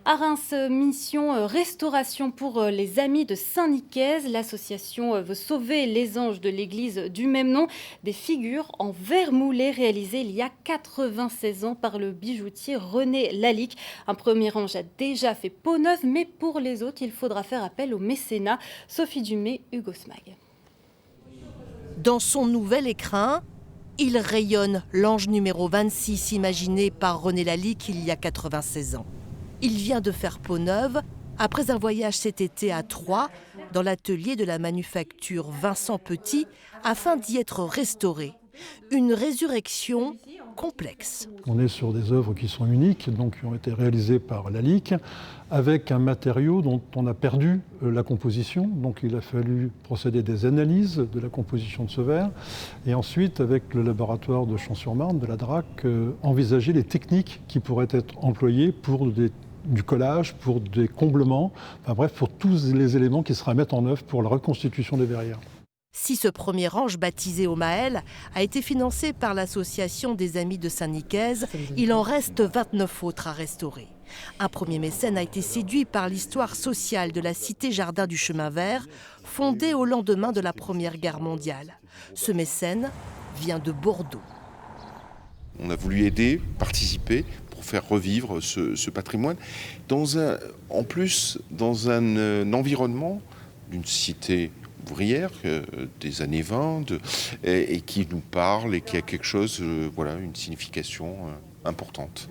À Reims, mission restauration pour les Amis de Saint-Nicaise. L'association veut sauver les anges de l'église du même nom. Des figures en verre moulé réalisées il y a 96 ans par le bijoutier René Lalique. Un premier ange a déjà fait peau neuve, mais pour les autres, il faudra faire appel au mécénat. Sophie Dumay, Hugo Smag. Dans son nouvel écrin, il rayonne l'ange numéro 26 imaginé par René Lalique il y a 96 ans. Il vient de faire peau neuve après un voyage cet été à Troyes dans l'atelier de la manufacture Vincent Petit afin d'y être restauré. Une résurrection complexe. On est sur des œuvres qui sont uniques, donc qui ont été réalisées par Lalique, avec un matériau dont on a perdu la composition. Donc il a fallu procéder des analyses de la composition de ce verre. Et ensuite, avec le laboratoire de Champs-sur-Marne, de la DRAC, envisager les techniques qui pourraient être employées pour du collage, pour des comblements, enfin bref, pour tous les éléments qui seraient à mettre en œuvre pour la reconstitution des verrières. Si ce premier ange baptisé au Maël a été financé par l'association des Amis de Saint-Nicaise, il en reste 29 autres à restaurer. Un premier mécène a été séduit par l'histoire sociale de la cité-jardin du Chemin Vert, fondée au lendemain de la Première Guerre mondiale. Ce mécène vient de Bordeaux. On a voulu aider, participer pour faire revivre ce patrimoine, en plus dans un environnement d'une cité ouvrière des années 20 et qui nous parle et qui a quelque chose, une signification importante.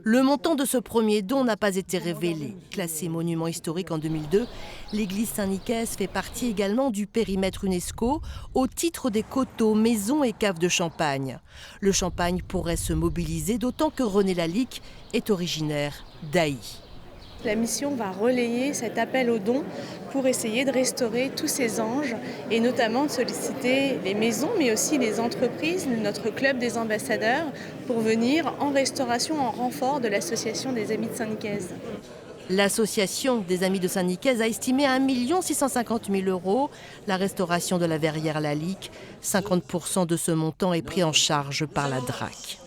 Le montant de ce premier don n'a pas été révélé. Classé monument historique en 2002, l'église Saint-Nicaise fait partie également du périmètre UNESCO au titre des coteaux, maisons et caves de Champagne. Le Champagne pourrait se mobiliser, d'autant que René Lalique est originaire d'Ailly. La mission va relayer cet appel aux dons pour essayer de restaurer tous ces anges et notamment de solliciter les maisons mais aussi les entreprises, notre club des ambassadeurs pour venir en restauration, en renfort de l'association des Amis de Saint-Nicaise. L'association des Amis de Saint-Nicaise a estimé à 1 650 000 € la restauration de la verrière Lalique. 50% de ce montant est pris en charge par la DRAC.